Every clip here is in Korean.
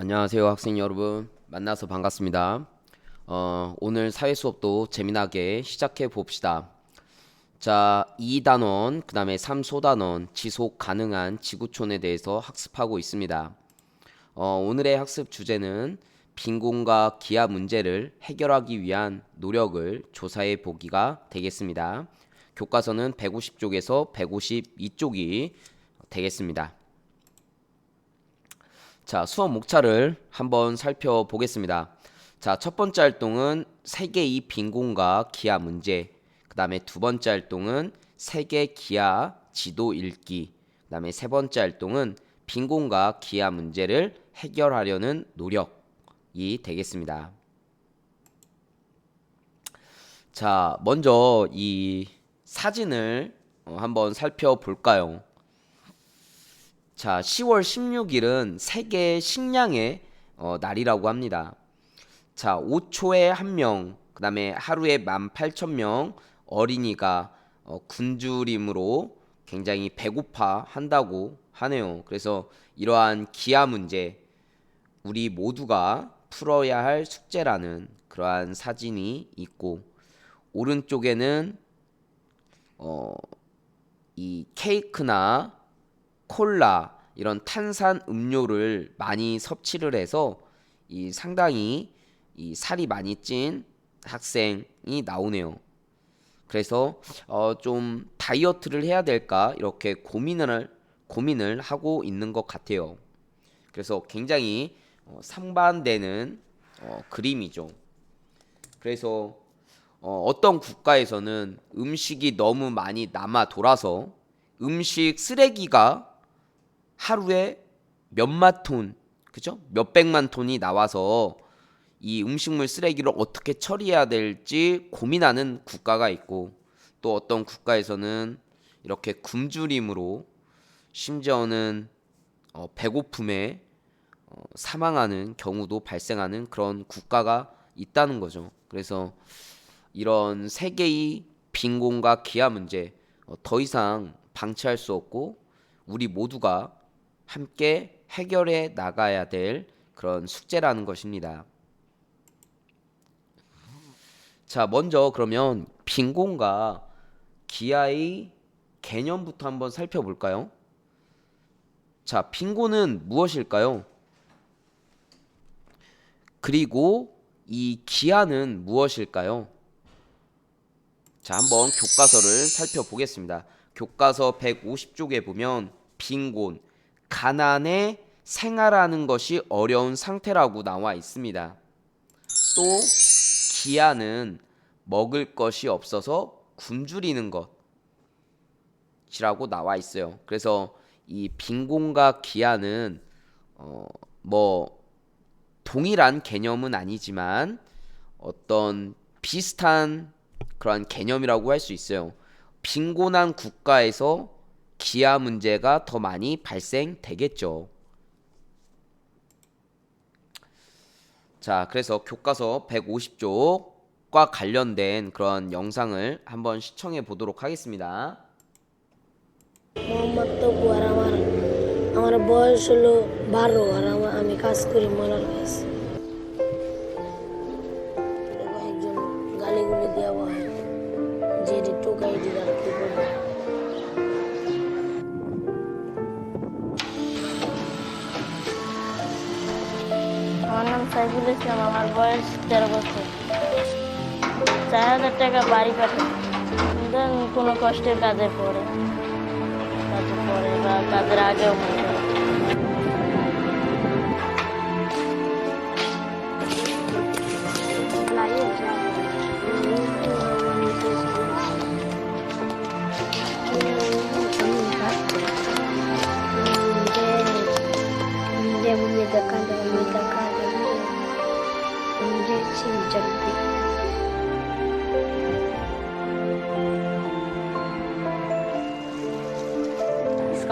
안녕하세요, 학생 여러분. 만나서 반갑습니다. 오늘 사회 수업도 재미나게 시작해 봅시다. 자, 2단원, 그 다음에 3소단원, 지속 가능한 지구촌에 대해서 학습하고 있습니다. 오늘의 학습 주제는 빈곤과 기아 문제를 해결하기 위한 노력을 조사해 보기가 되겠습니다. 교과서는 150쪽에서 152쪽이 되겠습니다. 자, 수업 목차를 한번 살펴보겠습니다. 자, 첫 번째 활동은 세계의 빈곤과 기아 문제. 그 다음에 두 번째 활동은 세계 기아 지도 읽기. 그 다음에 세 번째 활동은 빈곤과 기아 문제를 해결하려는 노력이 되겠습니다. 자, 먼저 이 사진을 한번 살펴볼까요? 자, 10월 16일은 세계 식량의 날이라고 합니다. 자, 5초에 1명, 그 다음에 하루에 18,000명 어린이가 굶주림으로 굉장히 배고파 한다고 하네요. 그래서 이러한 기아 문제, 우리 모두가 풀어야 할 숙제라는 그러한 사진이 있고, 오른쪽에는 이 케이크나 콜라 이런 탄산 음료를 많이 섭취를 해서 이 상당히 이 살이 많이 찐 학생이 나오네요. 그래서 좀 다이어트를 해야 될까 이렇게 고민을 하고 있는 것 같아요. 그래서 굉장히 상반되는 그림이죠. 그래서 어떤 국가에서는 음식이 너무 많이 남아 돌아서 음식 쓰레기가 하루에 몇만 톤, 그죠? 몇백만 톤이 나와서 이 음식물 쓰레기를 어떻게 처리해야 될지 고민하는 국가가 있고, 또 어떤 국가에서는 이렇게 굶주림으로 심지어는 배고픔에 사망하는 경우도 발생하는 그런 국가가 있다는 거죠. 그래서 이런 세계의 빈곤과 기아 문제 더 이상 방치할 수 없고 우리 모두가 함께 해결해 나가야 될 그런 숙제라는 것입니다. 자, 먼저 그러면 빈곤과 기아의 개념부터 한번 살펴볼까요? 자, 빈곤은 무엇일까요? 그리고 이 기아는 무엇일까요? 자, 한번 교과서를 살펴보겠습니다. 교과서 150쪽에 보면 빈곤, 가난에 생활하는 것이 어려운 상태라고 나와 있습니다. 또 기아는 먹을 것이 없어서 굶주리는 것이라고 나와 있어요. 그래서 이 빈곤과 기아는 뭐 동일한 개념은 아니지만 어떤 비슷한 그러한 개념이라고 할 수 있어요. 빈곤한 국가에서 기아 문제가 더 많이 발생되겠죠. 자, 그래서 교과서 150쪽과 관련된 그런 영상을 한번 시청해 보도록 하겠습니다. মোহাম্মদ তবু আর আমার বয়স হলো 12 আর আমি কাজ করি মলার কাছে একজন গালিগুলি দেওয়া হয় যে টোকাই দিলার কি করবো আমার নাম সাইফুল ইসলাম আমার বয়স 13 বছর 4000 টাকা বাড়ি পাঠাই দেন কোনো কষ্টের কাজে পড়ে বা কাজের আগেও মনে হয়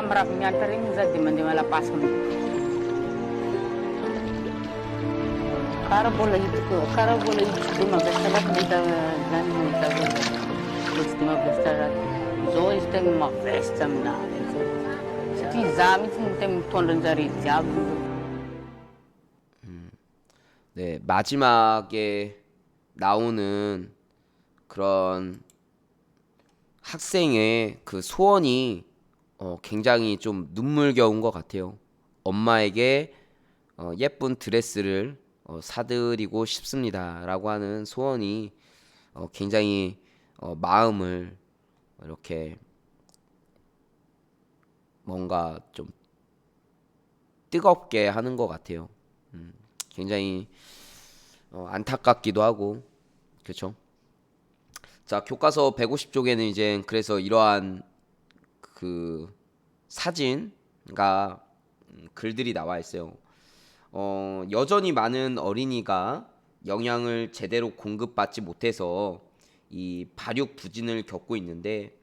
Marami nganterin di mana malah pas Karo boleh itu, cuma bersalah kita dan kita cuma bersalah. Zo istem mak istem na. Seti zami tem tonden jari jab. 네, 마지막에 나오는 그런 학생의 그 소원이 굉장히 좀 눈물겨운 것 같아요. 엄마에게 예쁜 드레스를 사드리고 싶습니다라고 하는 소원이 굉장히 마음을 이렇게 뭔가 좀 뜨겁게 하는 것 같아요. 굉장히 안타깝기도 하고 그렇죠. 자, 교과서 150쪽에는 이제 그래서 이러한 그 사진과 글들이 나와 있어요. 여전히 많은 어린이가 영양을 제대로 공급받지 못해서 이 발육 부진을 겪고 있는데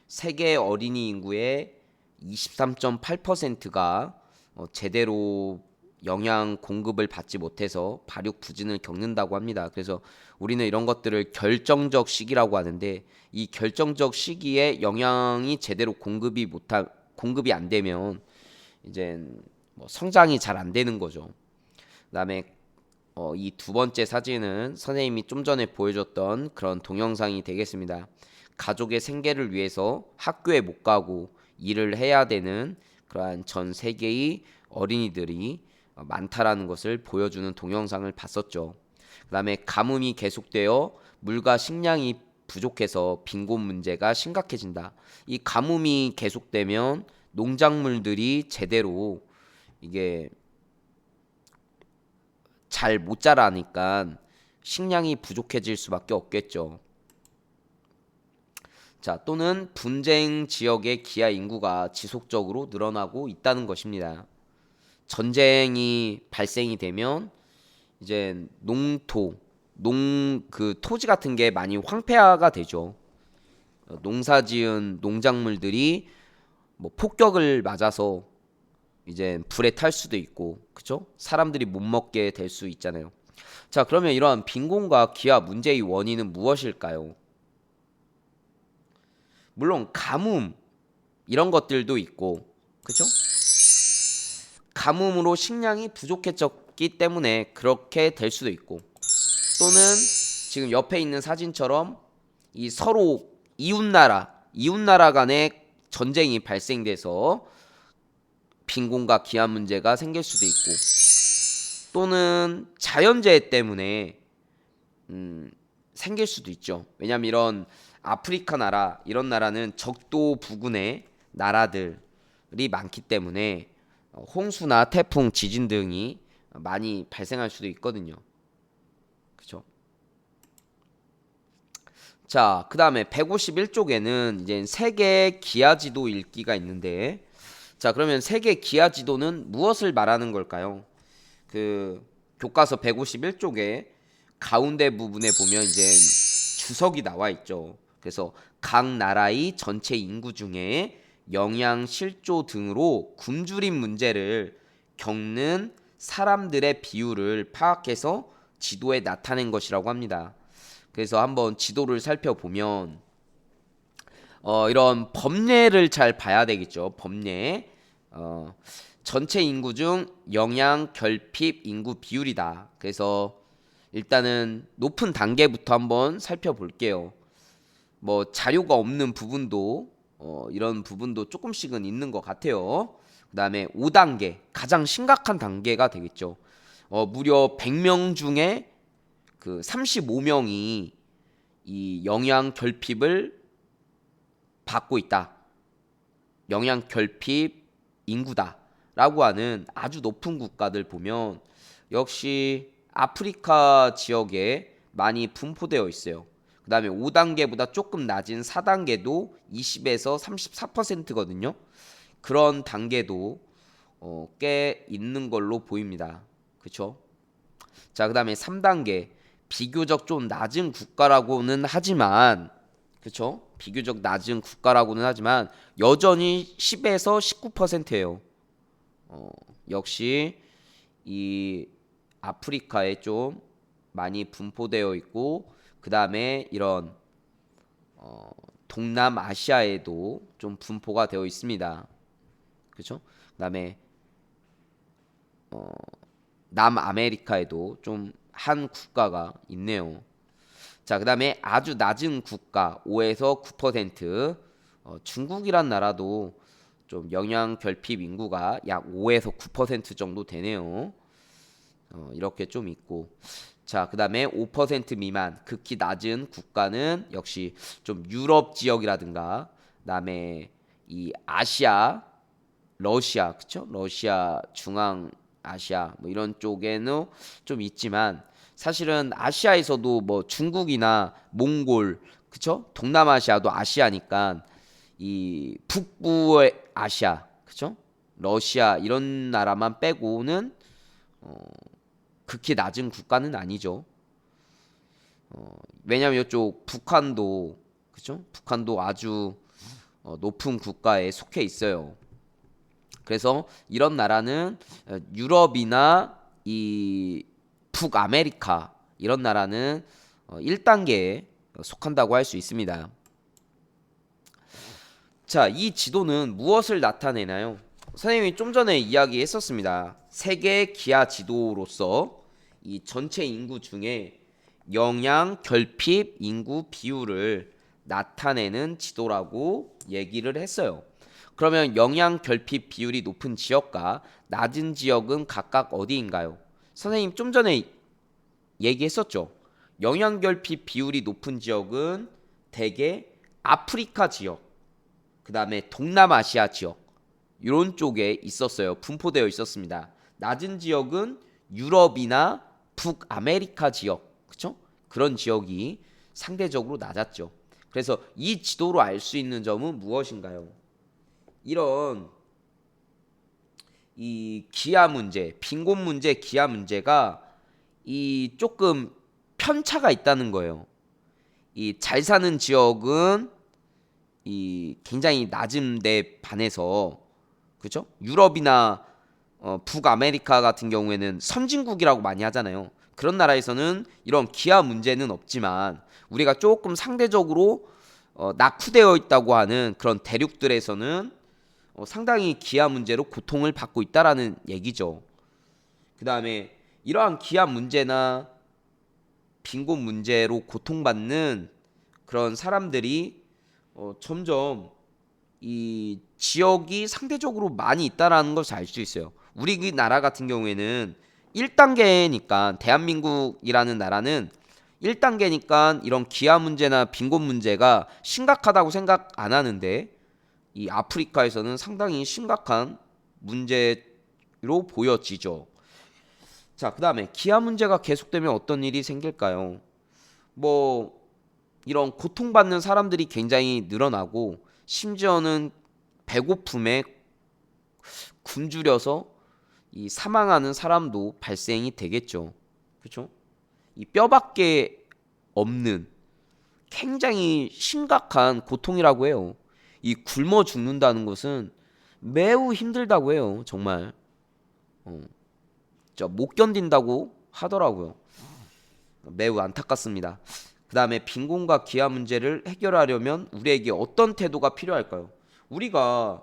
세계 어린이 인구의 23.8%가 제대로 영양 공급을 받지 못해서 발육 부진을 겪는다고 합니다. 그래서 우리는 이런 것들을 결정적 시기라고 하는데 이 결정적 시기에 영양이 제대로 공급이 안 되면 이제 뭐 성장이 잘 안 되는 거죠. 그다음에 이 두 번째 사진은 선생님이 좀 전에 보여줬던 그런 동영상이 되겠습니다. 가족의 생계를 위해서 학교에 못 가고 일을 해야 되는 그러한 전 세계의 어린이들이 많다라는 것을 보여주는 동영상을 봤었죠. 그다음에 가뭄이 계속되어 물과 식량이 부족해서 빈곤 문제가 심각해진다. 이 가뭄이 계속되면 농작물들이 제대로 이게 잘 못 자라니까 식량이 부족해질 수밖에 없겠죠. 자, 또는 분쟁 지역의 기아 인구가 지속적으로 늘어나고 있다는 것입니다. 전쟁이 발생이 되면 이제 그 토지 같은 게 많이 황폐화가 되죠. 농사지은 농작물들이 뭐 폭격을 맞아서 이제 불에 탈 수도 있고, 그쵸? 사람들이 못 먹게 될 수 있잖아요. 자, 그러면 이러한 빈곤과 기아 문제의 원인은 무엇일까요? 물론 가뭄 이런 것들도 있고, 그쵸? 가뭄으로 식량이 부족해졌기 때문에 그렇게 될 수도 있고, 또는 지금 옆에 있는 사진처럼 이 서로 이웃나라 간의 전쟁이 발생돼서 빈곤과 기아 문제가 생길 수도 있고, 또는 자연재해 때문에 생길 수도 있죠. 왜냐하면 이런 아프리카 나라 이런 나라는 적도 부근의 나라들이 많기 때문에 홍수나 태풍, 지진 등이 많이 발생할 수도 있거든요. 그렇죠? 자, 그다음에 151쪽에는 이제 세계 기아 지도 읽기가 있는데, 자, 그러면 세계 기아 지도는 무엇을 말하는 걸까요? 그 교과서 151쪽에 가운데 부분에 보면 이제 주석이 나와 있죠. 그래서 각 나라의 전체 인구 중에 영양 실조 등으로 굶주림 문제를 겪는 사람들의 비율을 파악해서 지도에 나타낸 것이라고 합니다. 그래서 한번 지도를 살펴보면 이런 범례를 잘 봐야 되겠죠. 범례. 전체 인구 중 영양 결핍 인구 비율이다. 그래서 일단은 높은 단계부터 한번 살펴볼게요. 뭐 자료가 없는 부분도 이런 부분도 조금씩은 있는 것 같아요. 그 다음에 5단계 가장 심각한 단계가 되겠죠. 무려 100명 중에 그 35명이 이 영양 결핍을 받고 있다. 영양 결핍 인구다라고 하는 아주 높은 국가들 보면 역시 아프리카 지역에 많이 분포되어 있어요. 그 다음에 5단계보다 조금 낮은 4단계도 20에서 34%거든요. 그런 단계도 꽤 있는 걸로 보입니다. 그쵸? 자, 그 다음에 3단계 비교적 좀 낮은 국가라고는 하지만, 그쵸? 비교적 낮은 국가라고는 하지만 여전히 10에서 19%예요. 역시 이 아프리카에 좀 많이 분포되어 있고, 그 다음에 이런 동남아시아에도 좀 분포가 되어 있습니다. 그렇죠? 그 다음에 남아메리카에도 좀 한 국가가 있네요. 자, 그 다음에 아주 낮은 국가 5에서 9%. 중국이란 나라도 좀 영양 결핍 인구가 약 5에서 9% 정도 되네요. 이렇게 좀 있고. 자, 그 다음에 5% 미만 극히 낮은 국가는 역시 좀 유럽 지역이라든가, 그 다음에 이 아시아, 러시아, 그쵸? 러시아, 중앙 아시아 뭐 이런 쪽에는 좀 있지만, 사실은 아시아에서도 뭐 중국이나 몽골, 그쵸? 동남아시아도 아시아니까 이 북부의 아시아, 그쵸? 러시아 이런 나라만 빼고는 극히 낮은 국가는 아니죠. 왜냐면 이쪽 북한도, 그쵸? 북한도 아주 높은 국가에 속해 있어요. 그래서 이런 나라는 유럽이나 이 북아메리카 이런 나라는 1단계에 속한다고 할 수 있습니다. 자, 이 지도는 무엇을 나타내나요? 선생님이 좀 전에 이야기했었습니다. 세계 기아 지도로서 이 전체 인구 중에 영양 결핍 인구 비율을 나타내는 지도라고 얘기를 했어요. 그러면 영양 결핍 비율이 높은 지역과 낮은 지역은 각각 어디인가요? 선생님 좀 전에 얘기했었죠. 영양 결핍 비율이 높은 지역은 대개 아프리카 지역, 그 다음에 동남아시아 지역 이런 쪽에 있었어요. 분포되어 있었습니다. 낮은 지역은 유럽이나 북아메리카 지역, 그쵸? 그런 지역이 상대적으로 낮았죠. 그래서 이 지도로 알 수 있는 점은 무엇인가요? 이런 이 기아 문제, 빈곤 문제, 기아 문제가 이 조금 편차가 있다는 거예요. 이 잘 사는 지역은 이 굉장히 낮은 데 반해서, 그죠? 유럽이나 북아메리카 같은 경우에는 선진국이라고 많이 하잖아요. 그런 나라에서는 이런 기아 문제는 없지만 우리가 조금 상대적으로 낙후되어 있다고 하는 그런 대륙들에서는 상당히 기아 문제로 고통을 받고 있다라는 얘기죠. 그 다음에 이러한 기아 문제나 빈곤 문제로 고통받는 그런 사람들이 점점 이 지역이 상대적으로 많이 있다라는 것을 알 수 있어요. 우리나라 같은 경우에는 1단계니까, 대한민국이라는 나라는 1단계니까 이런 기아 문제나 빈곤 문제가 심각하다고 생각 안 하는데, 이 아프리카에서는 상당히 심각한 문제로 보여지죠. 자, 그 다음에 기아 문제가 계속되면 어떤 일이 생길까요? 뭐 이런 고통받는 사람들이 굉장히 늘어나고, 심지어는 배고픔에 굶주려서 이 사망하는 사람도 발생이 되겠죠. 그렇죠? 이 뼈밖에 없는 굉장히 심각한 고통이라고 해요. 이 굶어 죽는다는 것은 매우 힘들다고 해요. 정말 못 견딘다고 하더라고요. 매우 안타깝습니다. 그 다음에 빈곤과 기아 문제를 해결하려면 우리에게 어떤 태도가 필요할까요? 우리가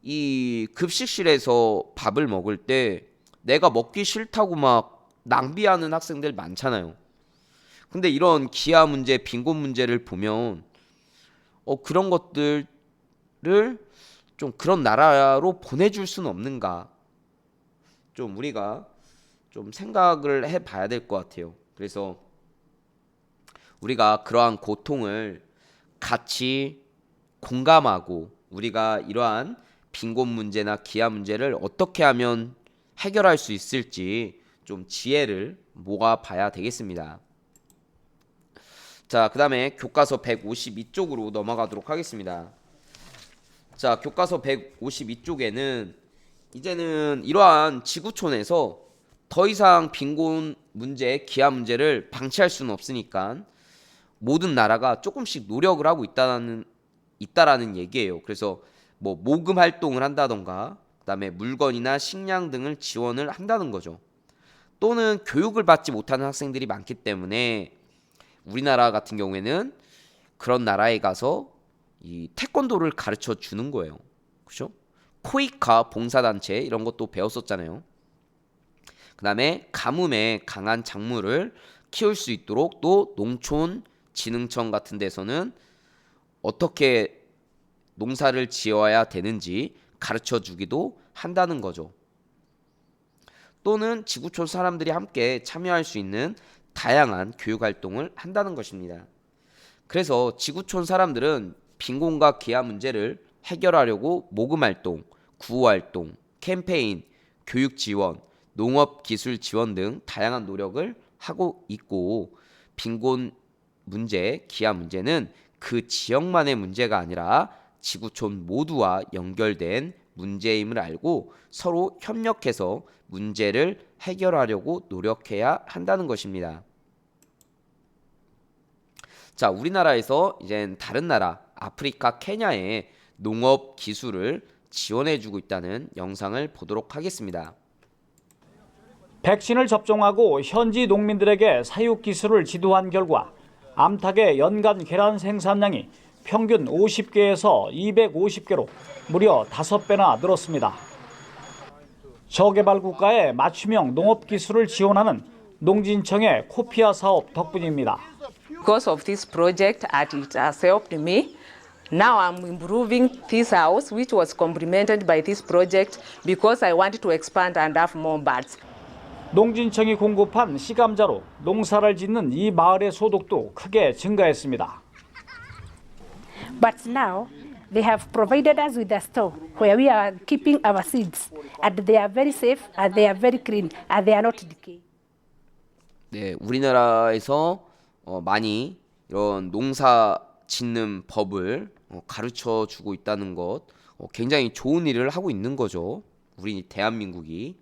이 급식실에서 밥을 먹을 때 내가 먹기 싫다고 막 낭비하는 학생들 많잖아요. 근데 이런 기아 문제, 빈곤 문제를 보면 그런 것들을 좀 그런 나라로 보내줄 수는 없는가? 좀 우리가 좀 생각을 해봐야 될 것 같아요. 그래서 우리가 그러한 고통을 같이 공감하고, 우리가 이러한 빈곤 문제나 기아 문제를 어떻게 하면 해결할 수 있을지 좀 지혜를 모아봐야 되겠습니다. 자, 그 다음에 교과서 152쪽으로 넘어가도록 하겠습니다. 자, 교과서 152쪽에는 이제는 이러한 지구촌에서 더 이상 빈곤 문제, 기아 문제를 방치할 수는 없으니까 모든 나라가 조금씩 노력을 하고 있다라는 얘기예요. 그래서 뭐 모금 활동을 한다던가, 그다음에 물건이나 식량 등을 지원을 한다는 거죠. 또는 교육을 받지 못하는 학생들이 많기 때문에 우리나라 같은 경우에는 그런 나라에 가서 이 태권도를 가르쳐 주는 거예요. 그렇죠? 코이카 봉사단체 이런 것도 배웠었잖아요. 그다음에 가뭄에 강한 작물을 키울 수 있도록 또 농촌진흥청 같은 데서는 어떻게 농사를 지어야 되는지 가르쳐 주기도 한다는 거죠. 또는 지구촌 사람들이 함께 참여할 수 있는 다양한 교육 활동을 한다는 것입니다. 그래서 지구촌 사람들은 빈곤과 기아 문제를 해결하려고 모금 활동, 구호 활동, 캠페인, 교육 지원, 농업 기술 지원 등 다양한 노력을 하고 있고, 빈곤 문제, 기아 문제는 그 지역만의 문제가 아니라 지구촌 모두와 연결된 문제임을 알고 서로 협력해서 문제를 해결하려고 노력해야 한다는 것입니다. 자, 우리나라에서 이제 다른 나라 아프리카 케냐에 농업 기술을 지원해주고 있다는 영상을 보도록 하겠습니다. 백신을 접종하고 현지 농민들에게 사육 기술을 지도한 결과 암탉의 연간 계란 생산량이 평균 50개에서 250개로 무려 5배나 늘었습니다. 저개발 국가의 맞춤형 농업 기술을 지원하는 농진청의 코피아 사업 덕분입니다. Because of this project, it has helped me. Now I'm improving this house, which was complemented by this project because I wanted to expand and have more birds. 농진청이 공급한 씨감자로 농사를 짓는 이 마을의 소득도 크게 증가했습니다. But now they have provided us with a store where we are keeping our seeds, and they are very safe, and they are very clean, and they are not decaying. 네, 우리나라에서 많이 이런 농사 짓는 법을 가르쳐 주고 있다는 것, 굉장히 좋은 일을 하고 있는 거죠. 우리 대한민국이.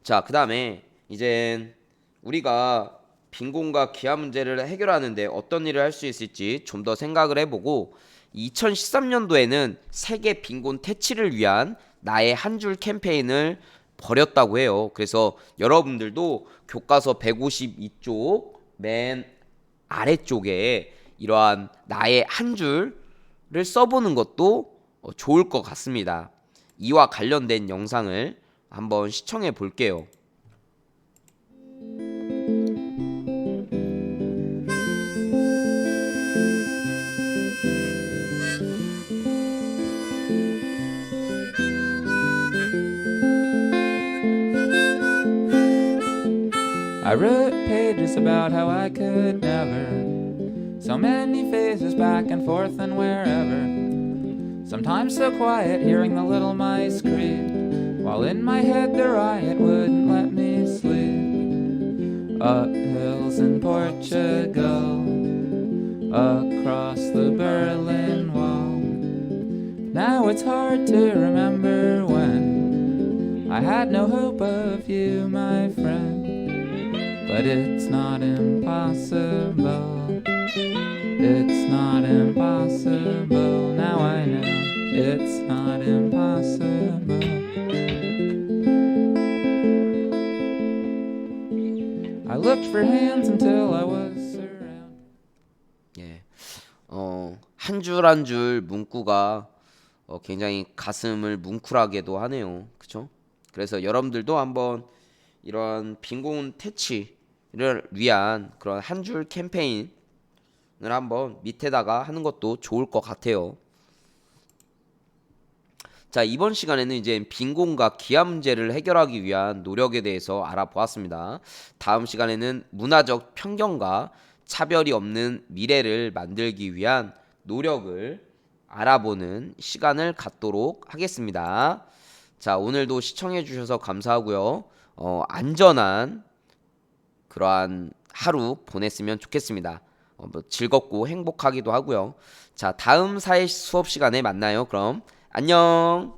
자, 그 다음에 이제 우리가 빈곤과 기아 문제를 해결하는데 어떤 일을 할 수 있을지 좀 더 생각을 해보고, 2013년도에는 세계 빈곤 퇴치를 위한 나의 한 줄 캠페인을 벌였다고 해요. 그래서 여러분들도 교과서 152쪽 맨 아래쪽에 이러한 나의 한 줄을 써보는 것도 좋을 것 같습니다. 이와 관련된 영상을 한번 시청해 볼게요. I wrote pages about how I could never. So many phases back and forth and wherever. Sometimes so quiet, hearing the little mice creep, while in my head the riot wouldn't let me sleep. Up hills in Portugal, across the Berlin Wall. Now it's hard to remember when I had no hope of you, my friend. But it's not impossible. It's not impossible. Now I know it's not impossible. I looked for hands until I was surrounded. 예, 한 줄 한 줄 문구가 굉장히 가슴을 뭉클하게도 하네요. 그렇죠? 그래서 여러분들도 한번 이런 빈곤 퇴치를 위한 그런 한 줄 캠페인을 한번 밑에다가 하는 것도 좋을 것 같아요. 자, 이번 시간에는 이제 빈곤과 기아 문제를 해결하기 위한 노력에 대해서 알아보았습니다. 다음 시간에는 문화적 편견과 차별이 없는 미래를 만들기 위한 노력을 알아보는 시간을 갖도록 하겠습니다. 자, 오늘도 시청해 주셔서 감사하고요. 안전한 그러한 하루 보냈으면 좋겠습니다. 뭐 즐겁고 행복하기도 하고요. 자, 다음 사회 수업 시간에 만나요. 그럼 안녕.